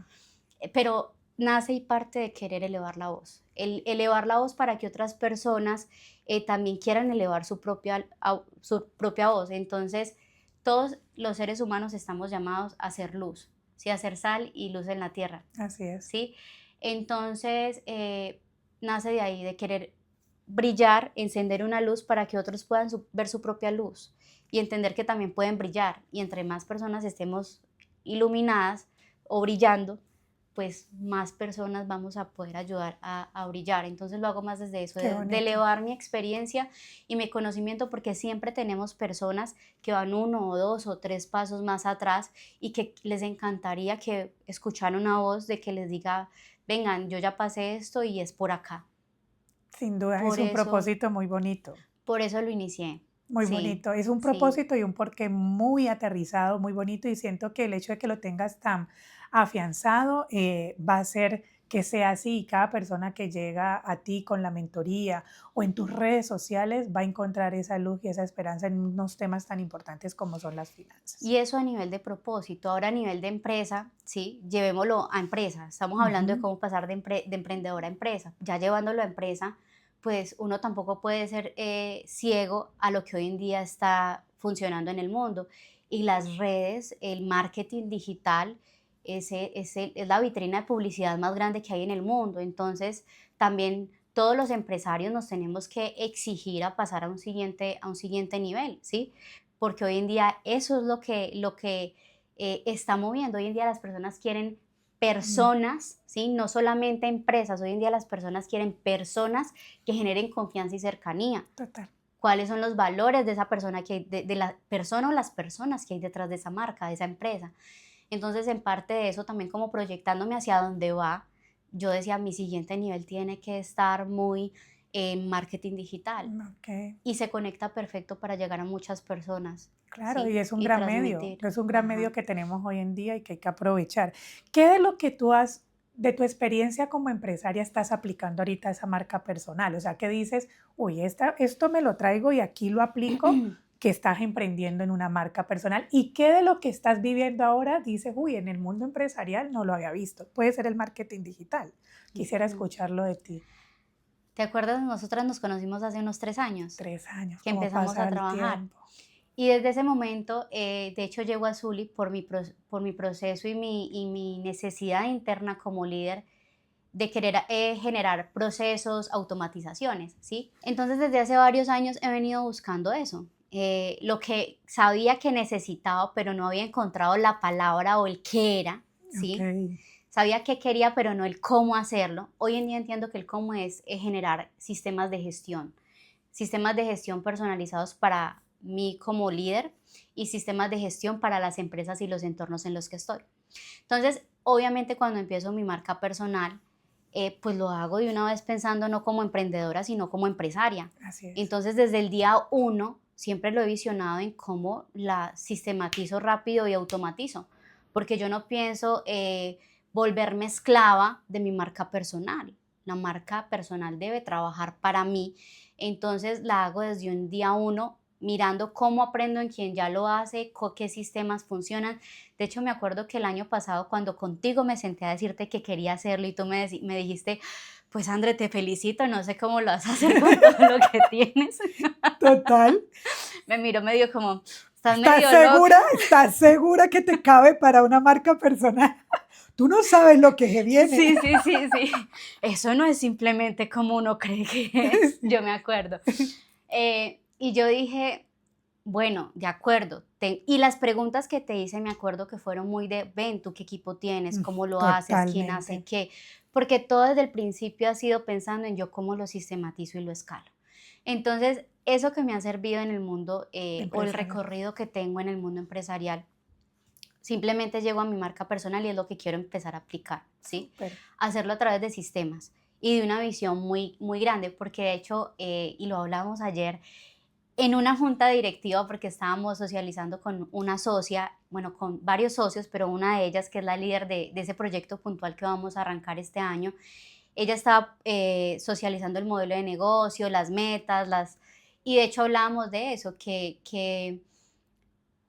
Pero nace y parte de querer elevar la voz. Elevar la voz para que otras personas también quieran elevar su propia voz. Entonces, todos los seres humanos estamos llamados a hacer luz, ¿sí? A hacer sal y luz en la tierra, Así es. ¿sí? Entonces, nace de ahí, de querer brillar, encender una luz para que otros puedan ver su propia luz y entender que también pueden brillar. Y entre más personas estemos iluminadas o brillando, pues más personas vamos a poder ayudar a brillar. Entonces lo hago más desde eso, Qué de bonito. elevar mi experiencia y mi conocimiento, porque siempre tenemos personas que van 1 o 2 o 3 pasos más atrás y que les encantaría que escucharan una voz de que les diga, vengan, yo ya pasé esto y es por acá. Sin duda, es Por un eso, propósito muy bonito. por eso lo inicié. Muy Sí, bonito. Es un sí. propósito y un porqué muy aterrizado, muy bonito, y siento que el hecho de que lo tengas tan afianzado va a hacer que sea así, y cada persona que llega a ti con la mentoría o en tus redes sociales va a encontrar esa luz y esa esperanza en unos temas tan importantes como son las finanzas. Y eso a nivel de propósito. Ahora a nivel de empresa, sí, llevémoslo a empresa. Estamos hablando de Ujú. cómo pasar de emprendedora a empresa. Ya llevándolo a empresa, pues uno tampoco puede ser ciego a lo que hoy en día está funcionando en el mundo. Y las redes, el marketing digital, es la vitrina de publicidad más grande que hay en el mundo. Entonces, también todos los empresarios nos tenemos que exigir a pasar a un siguiente nivel, ¿sí? Porque hoy en día eso es lo que está moviendo. Hoy en día las personas quieren Mm, personas, ¿sí? No solamente empresas, hoy en día las personas quieren personas que generen confianza y cercanía. total. ¿Cuáles son los valores de esa persona, de la persona o las personas que hay detrás de esa marca, de esa empresa? Entonces, en parte de eso, también como proyectándome hacia dónde va, yo decía, mi siguiente nivel tiene que estar muy en marketing digital Ok. y se conecta perfecto para llegar a muchas personas, Claro, ¿sí? y Y transmitir. es un gran medio Ajá. que tenemos hoy en día y que hay que aprovechar. ¿Qué de lo que tú has, de tu experiencia como empresaria, estás aplicando ahorita a esa marca personal? O sea, que dices, uy, esto me lo traigo y aquí lo aplico, que estás emprendiendo en una marca personal. ¿Y qué de lo que estás viviendo ahora dices, uy, en el mundo empresarial no lo había visto? Puede ser el marketing digital. Quisiera Ujú. escucharlo de ti. ¿Te acuerdas? Nosotras nos conocimos hace unos 3 años 3 años, que cómo empezamos a pasa el trabajar. tiempo. Y desde ese momento, de hecho, llego a Zuli por mi proceso y mi necesidad interna como líder de querer generar procesos, automatizaciones, ¿sí? Entonces, desde hace varios años he venido buscando eso. Lo que sabía que necesitaba, pero no había encontrado la palabra o el qué era, Ok, ¿sí? Sabía qué quería, pero no el cómo hacerlo. Hoy en día entiendo que el cómo es generar sistemas de gestión personalizados para mí como líder y sistemas de gestión para las empresas y los entornos en los que estoy. Entonces, obviamente cuando empiezo mi marca personal, pues lo hago de una vez pensando no como emprendedora, sino como empresaria. así es. Entonces, desde el día uno, siempre lo he visionado en cómo la sistematizo rápido y automatizo, porque yo no pienso volverme esclava de mi marca personal. La marca personal debe trabajar para mí, entonces la hago desde un día uno, mirando cómo aprendo en quien ya lo hace, qué sistemas funcionan. De hecho, me acuerdo que el año pasado, cuando contigo me senté a decirte que quería hacerlo y tú me dijiste, pues André, te felicito, no sé cómo lo vas a hacer con todo lo que tienes. Total. Me miró medio como, estás ¿Estás medio loca. segura? ¿Estás segura que te cabe para una marca personal? Tú no sabes lo que se viene. Sí, sí, sí, sí. Eso no es simplemente como uno cree que es, yo me acuerdo. Y yo dije, bueno, de acuerdo. Y las preguntas que te hice, me acuerdo que fueron muy de, ven, ¿tú qué equipo tienes? ¿Cómo lo haces? ¿Quién hace Totalmente. qué? Porque todo desde el principio ha sido pensando en yo cómo lo sistematizo y lo escalo. Entonces, eso que me ha servido en el mundo o el Empresarial. recorrido que tengo en el mundo empresarial, simplemente llego a mi marca personal y es lo que quiero empezar a aplicar, ¿sí? Pero, Hacerlo a través de sistemas y de una visión muy, muy grande, porque de hecho, y lo hablábamos ayer, en una junta directiva, porque estábamos socializando con una socia, bueno, con varios socios, pero una de ellas, que es la líder de ese proyecto puntual que vamos a arrancar este año, ella estaba socializando el modelo de negocio, las metas, y de hecho hablábamos de eso, que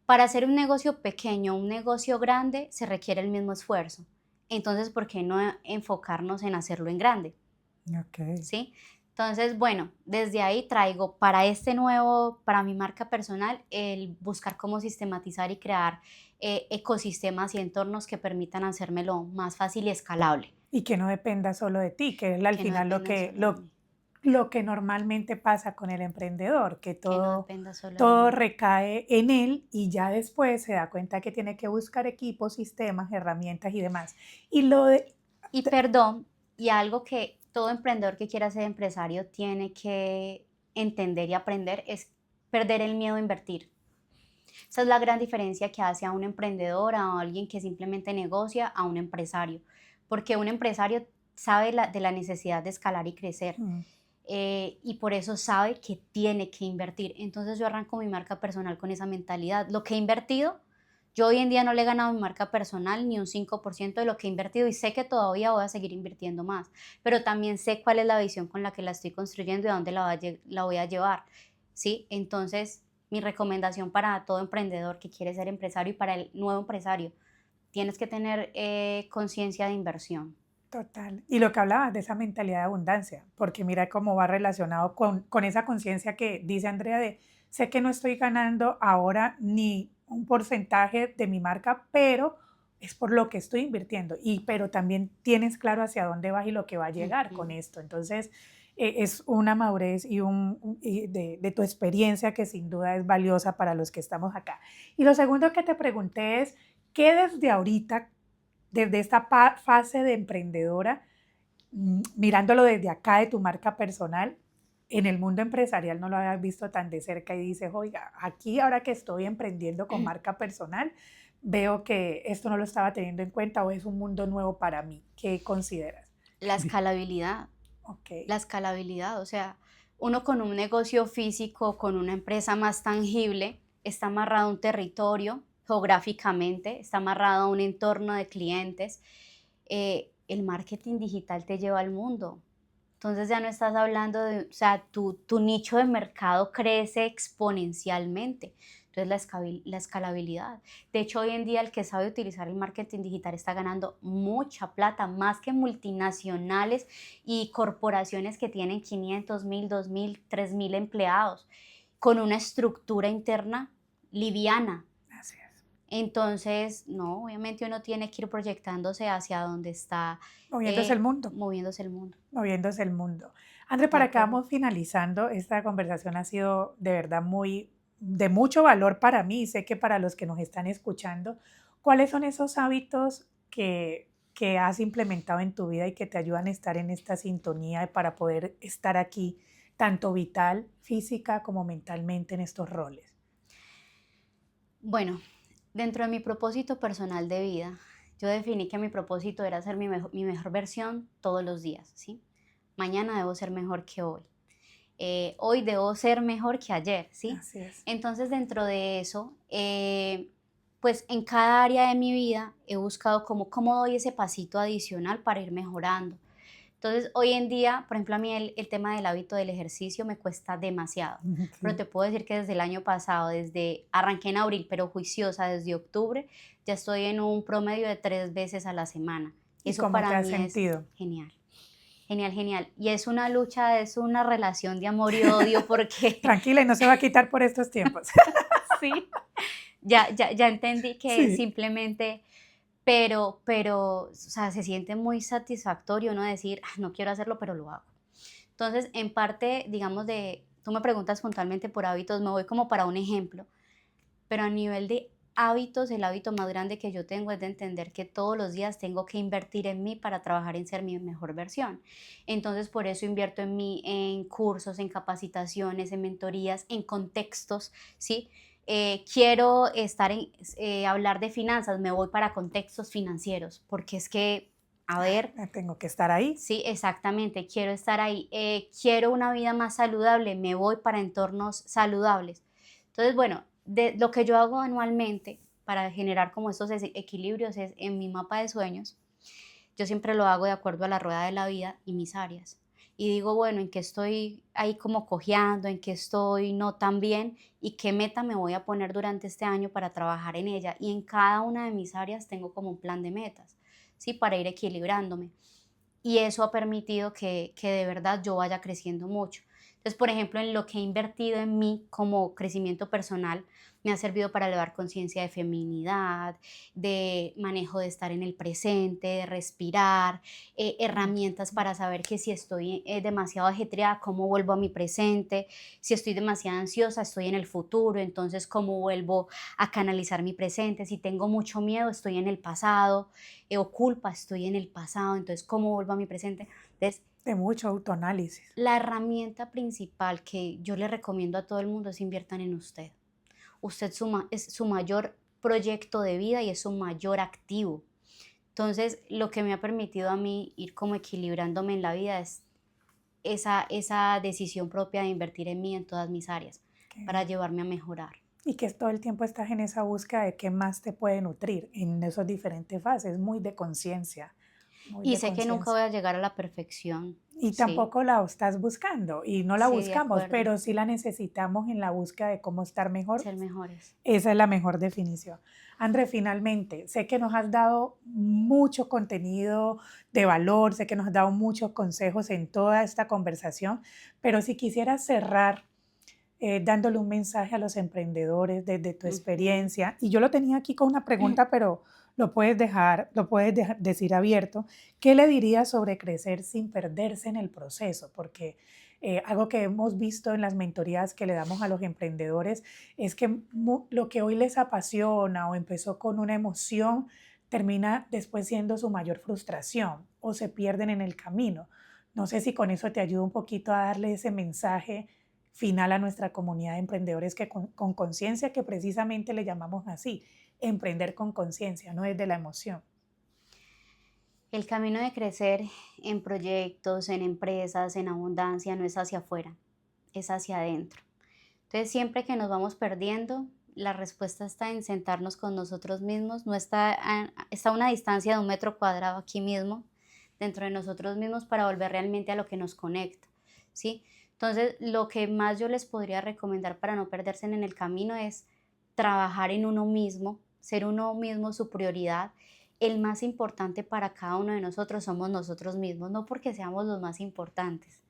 para hacer un negocio pequeño, un negocio grande, se requiere el mismo esfuerzo. Entonces, ¿por qué no enfocarnos en hacerlo en grande? ok. ¿Sí? Entonces, bueno, desde ahí traigo para mi marca personal, el buscar cómo sistematizar y crear ecosistemas y entornos que permitan hacérmelo más fácil y escalable, Y que no dependa solo de ti, que es al que no final dependa solo de mí, lo que normalmente pasa con el emprendedor, que que no todo, dependa solo de todo mí. recae en él y ya después se da cuenta que tiene que buscar equipos, sistemas, herramientas y demás. Y lo de, Y perdón, y algo que todo emprendedor que quiera ser empresario tiene que entender y aprender es perder el miedo a invertir. Esa es la gran diferencia que hace a un emprendedor, a alguien que simplemente negocia, a un empresario. Porque un empresario sabe de la necesidad de escalar y crecer. mm, Y por eso sabe que tiene que invertir. Entonces yo arranco mi marca personal con esa mentalidad. Lo que he invertido, yo hoy en día no le he ganado a mi marca personal ni un 5% de lo que he invertido y sé que todavía voy a seguir invirtiendo más, pero también sé cuál es la visión con la que la estoy construyendo y a dónde la voy a llevar, ¿sí? Entonces, mi recomendación para todo emprendedor que quiere ser empresario y para el nuevo empresario, tienes que tener conciencia de inversión. total. Y lo que hablabas de esa mentalidad de abundancia, porque mira cómo va relacionado con esa conciencia que dice Andrea de, sé que no estoy ganando ahora ni un porcentaje de mi marca, pero es por lo que estoy invirtiendo. Y pero también tienes claro hacia dónde vas y lo que va a llegar con Ujú. esto. Entonces, es una madurez y de tu experiencia que sin duda es valiosa para los que estamos acá. Y lo segundo que te pregunté es, ¿qué desde ahorita, desde esta fase de emprendedora, mirándolo desde acá de tu marca personal, en el mundo empresarial no lo habías visto tan de cerca y dices, oiga, aquí ahora que estoy emprendiendo con marca personal, veo que esto no lo estaba teniendo en cuenta o es un mundo nuevo para mí? ¿Qué consideras? La escalabilidad. Ok. La escalabilidad, o sea, uno con un negocio físico, con una empresa más tangible, está amarrado a un territorio geográficamente, está amarrado a un entorno de clientes. El marketing digital te lleva al mundo. Entonces ya no estás hablando de, o sea, tu nicho de mercado crece exponencialmente. Entonces la escalabilidad. De hecho, hoy en día el que sabe utilizar el marketing digital está ganando mucha plata, más que multinacionales y corporaciones que tienen 500.000, 2.000, 3.000 empleados, con una estructura interna liviana. Así es. Entonces, no, obviamente uno tiene que ir proyectándose hacia donde está Moviéndose el mundo. moviéndose el mundo. Moviéndose el mundo. André, De para que acuerdo. vamos finalizando, esta conversación ha sido de verdad muy, de mucho valor para mí y sé que para los que nos están escuchando, ¿cuáles son esos hábitos que has implementado en tu vida y que te ayudan a estar en esta sintonía para poder estar aquí, tanto vital, física como mentalmente en estos roles? Bueno, dentro de mi propósito personal de vida, yo definí que mi propósito era ser mi mejor versión todos los días, ¿sí? Mañana debo ser mejor que hoy. Hoy debo ser mejor que ayer, ¿sí? Así es. Entonces, dentro de eso, pues en cada área de mi vida he buscado cómo doy ese pasito adicional para ir mejorando. Entonces, hoy en día, por ejemplo, a mí el tema del hábito del ejercicio me cuesta demasiado, pero Sí. te puedo decir que desde el año pasado, arranqué en abril, pero juiciosa desde octubre, ya estoy en un promedio de 3 veces a la semana. ¿Y Eso cómo te para has mí es sentido? genial, genial, genial. Y es una lucha, es una relación de amor y odio porque Tranquila y no se va a quitar por estos tiempos. sí, ya entendí que Sí. simplemente, o sea, se siente muy satisfactorio no decir, "Ah, no quiero hacerlo, pero lo hago". Entonces, en parte, digamos, tú me preguntas puntualmente por hábitos, me voy como para un ejemplo, pero a nivel de hábitos, el hábito más grande que yo tengo es de entender que todos los días tengo que invertir en mí para trabajar en ser mi mejor versión. Entonces, por eso invierto en mí, en cursos, en capacitaciones, en mentorías, en contextos, ¿sí? Quiero hablar de finanzas, me voy para contextos financieros, porque es que, a ver, Tengo que estar ahí. sí, exactamente, quiero estar ahí. Quiero una vida más saludable, me voy para entornos saludables. Entonces, bueno, lo que yo hago anualmente para generar como estos equilibrios es en mi mapa de sueños. Yo siempre lo hago de acuerdo a la rueda de la vida y mis áreas. Y digo, bueno, en qué estoy ahí como cojeando, en qué estoy no tan bien y qué meta me voy a poner durante este año para trabajar en ella. Y en cada una de mis áreas tengo como un plan de metas, ¿sí? Para ir equilibrándome. Y eso ha permitido que de verdad yo vaya creciendo mucho. Entonces, por ejemplo, en lo que he invertido en mí como crecimiento personal, me ha servido para elevar conciencia de feminidad, de manejo de estar en el presente, de respirar, herramientas para saber que si estoy demasiado ajetreada, cómo vuelvo a mi presente, si estoy demasiado ansiosa, estoy en el futuro, entonces cómo vuelvo a canalizar mi presente, si tengo mucho miedo, estoy en el pasado, o culpa, estoy en el pasado, entonces cómo vuelvo a mi presente. Entonces, De mucho autoanálisis. la herramienta principal que yo le recomiendo a todo el mundo es inviertan en usted. Usted es su mayor proyecto de vida y es su mayor activo. Entonces, lo que me ha permitido a mí ir como equilibrándome en la vida es esa decisión propia de invertir en mí en todas mis áreas Qué para bien. llevarme a mejorar. Y que todo el tiempo estás en esa búsqueda de qué más te puede nutrir en esas diferentes fases, muy de conciencia, muy Y de sé que nunca voy conciencia. a llegar a la perfección, Y sí, tampoco la estás buscando, y no la sí, de buscamos, acuerdo, pero sí la necesitamos en la búsqueda de cómo estar mejor. ser mejores. Esa es la mejor definición. André, finalmente, sé que nos has dado mucho contenido de valor, sé que nos has dado muchos consejos en toda esta conversación, pero si quisieras cerrar dándole un mensaje a los emprendedores desde tu Ujú. experiencia, y yo lo tenía aquí con una pregunta, pero decir abierto, ¿qué le dirías sobre crecer sin perderse en el proceso? Porque algo que hemos visto en las mentorías que le damos a los emprendedores es que lo que hoy les apasiona o empezó con una emoción termina después siendo su mayor frustración o se pierden en el camino. No sé si con eso te ayuda un poquito a darle ese mensaje final a nuestra comunidad de emprendedores que con conciencia, que precisamente le llamamos así, emprender con conciencia, no desde la emoción. El camino de crecer en proyectos, en empresas, en abundancia, no es hacia afuera, es hacia adentro. Entonces, siempre que nos vamos perdiendo, la respuesta está en sentarnos con nosotros mismos, no está a una distancia de 1 metro cuadrado aquí mismo, dentro de nosotros mismos, para volver realmente a lo que nos conecta, ¿sí? Entonces, lo que más yo les podría recomendar para no perderse en el camino es trabajar en uno mismo, ser uno mismo su prioridad. El más importante para cada uno de nosotros somos nosotros mismos, no porque seamos los más importantes,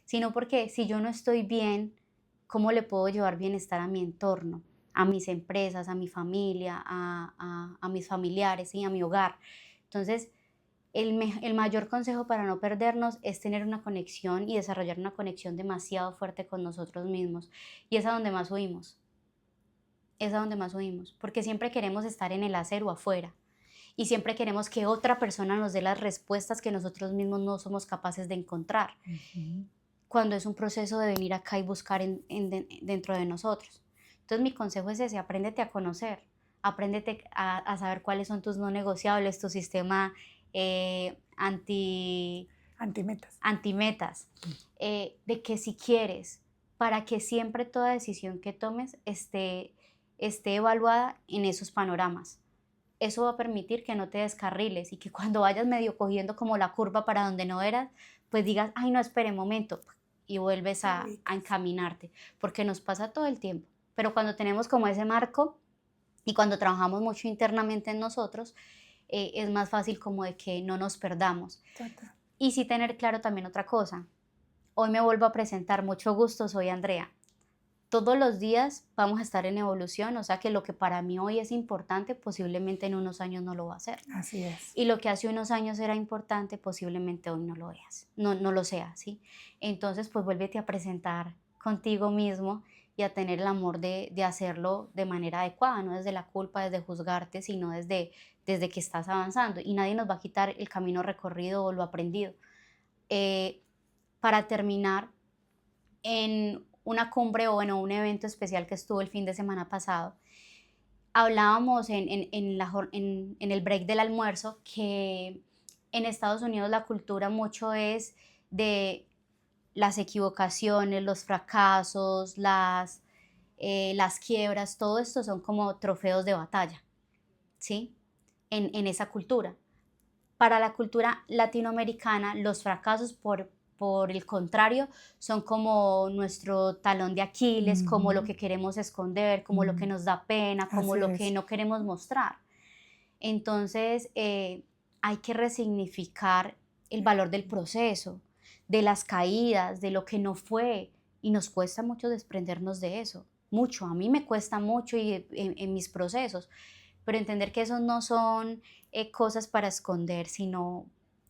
sino porque si yo no estoy bien, ¿cómo le puedo llevar bienestar a mi entorno, a mis empresas, a mi familia, a mis familiares y a mi hogar? Entonces, el mayor consejo para no perdernos es tener una conexión y desarrollar una conexión demasiado fuerte con nosotros mismos. Y es a donde más huimos, es a donde más huimos, porque siempre queremos estar en el hacer o afuera. Y siempre queremos que otra persona nos dé las respuestas que nosotros mismos no somos capaces de encontrar, Ujú. cuando es un proceso de venir acá y buscar dentro de nosotros. Entonces mi consejo es ese: apréndete a conocer, apréndete a saber cuáles son tus no negociables, tu sistema Antimetas. antimetas, de que si quieres, para que siempre toda decisión que tomes esté evaluada en esos panoramas. Eso va a permitir que no te descarriles y que cuando vayas medio cogiendo como la curva para donde no eras, pues digas, ay, no, espere un momento, y vuelves Te a ubicas. encaminarte, porque nos pasa todo el tiempo. Pero cuando tenemos como ese marco y cuando trabajamos mucho internamente en nosotros, es más fácil como de que no nos perdamos. Total. Y sí tener claro también otra cosa. Hoy me vuelvo a presentar, mucho gusto, soy Andrea. Todos los días vamos a estar en evolución, o sea que lo que para mí hoy es importante, posiblemente en unos años no lo va a ser. Así es. Y lo que hace unos años era importante, posiblemente hoy no lo veas, no lo sea, ¿sí? Entonces, pues vuélvete a presentar contigo mismo y a tener el amor de hacerlo de manera adecuada, no desde la culpa, desde juzgarte, sino desde que estás avanzando. Y nadie nos va a quitar el camino recorrido o lo aprendido. Eh, para terminar, en una cumbre o bueno, un evento especial que estuvo el fin de semana pasado. Hablábamos en el break del almuerzo que en Estados Unidos la cultura mucho es de las equivocaciones, los fracasos, las quiebras, todo esto son como trofeos de batalla, ¿sí? En esa cultura. Para la cultura latinoamericana, los fracasos, por el contrario, son como nuestro talón de Aquiles, como lo Ujú, que queremos esconder, como lo que mm, nos da pena, como así lo que es. no queremos mostrar. Entonces, hay que resignificar el valor del proceso, de las caídas, de lo que no fue, y nos cuesta mucho desprendernos de eso, mucho, a mí me cuesta mucho y en mis procesos, pero entender que esos no son cosas para esconder, sino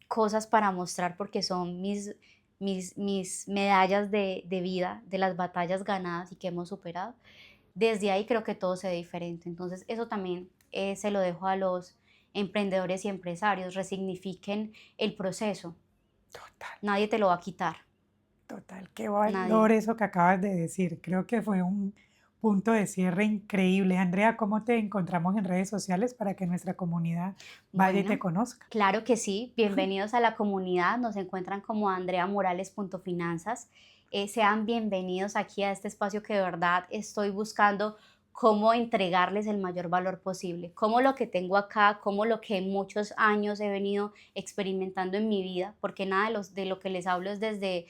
cosas para mostrar porque son mis medallas de vida, de las batallas ganadas y que hemos superado. Desde ahí creo que todo se ve diferente. Entonces, eso también se lo dejo a los emprendedores y empresarios, resignifiquen el proceso, Total. nadie te lo va a quitar, Total, qué nadie. valor eso que acabas de decir. Creo que fue un punto de cierre increíble. Andrea, ¿cómo te encontramos en redes sociales para que nuestra comunidad vaya y te Bueno, conozca? claro que sí, bienvenidos a la comunidad, nos encuentran como andreamorales.finanzas. Sean bienvenidos aquí a este espacio que de verdad estoy buscando cómo entregarles el mayor valor posible, cómo lo que tengo acá, cómo lo que muchos años he venido experimentando en mi vida, porque nada de lo que les hablo es desde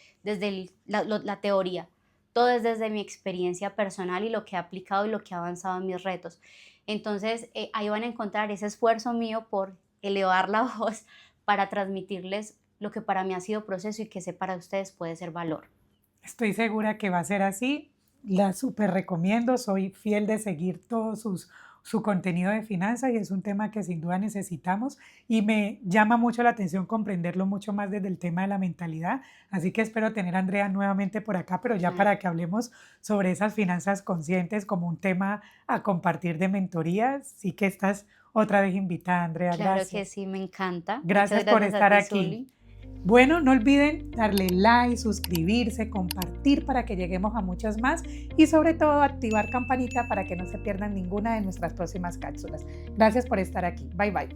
la teoría, todo es desde mi experiencia personal y lo que he aplicado y lo que he avanzado en mis retos. Entonces, ahí van a encontrar ese esfuerzo mío por elevar la voz para transmitirles lo que para mí ha sido proceso y que sé para ustedes puede ser valor. Estoy segura que va a ser así. La súper recomiendo. Soy fiel de seguir su contenido de finanzas y es un tema que sin duda necesitamos y me llama mucho la atención comprenderlo mucho más desde el tema de la mentalidad. Así que espero tener a Andrea nuevamente por acá, pero ya Claro, para que hablemos sobre esas finanzas conscientes como un tema a compartir de mentorías. Sí que estás otra vez invitada, Andrea. claro que Gracias. sí, me encanta. Muchas Gracias por gracias a estar ti, aquí. Zuli. Bueno, no olviden darle like, suscribirse, compartir para que lleguemos a muchos más y sobre todo activar campanita para que no se pierdan ninguna de nuestras próximas cápsulas. Gracias por estar aquí. Bye bye.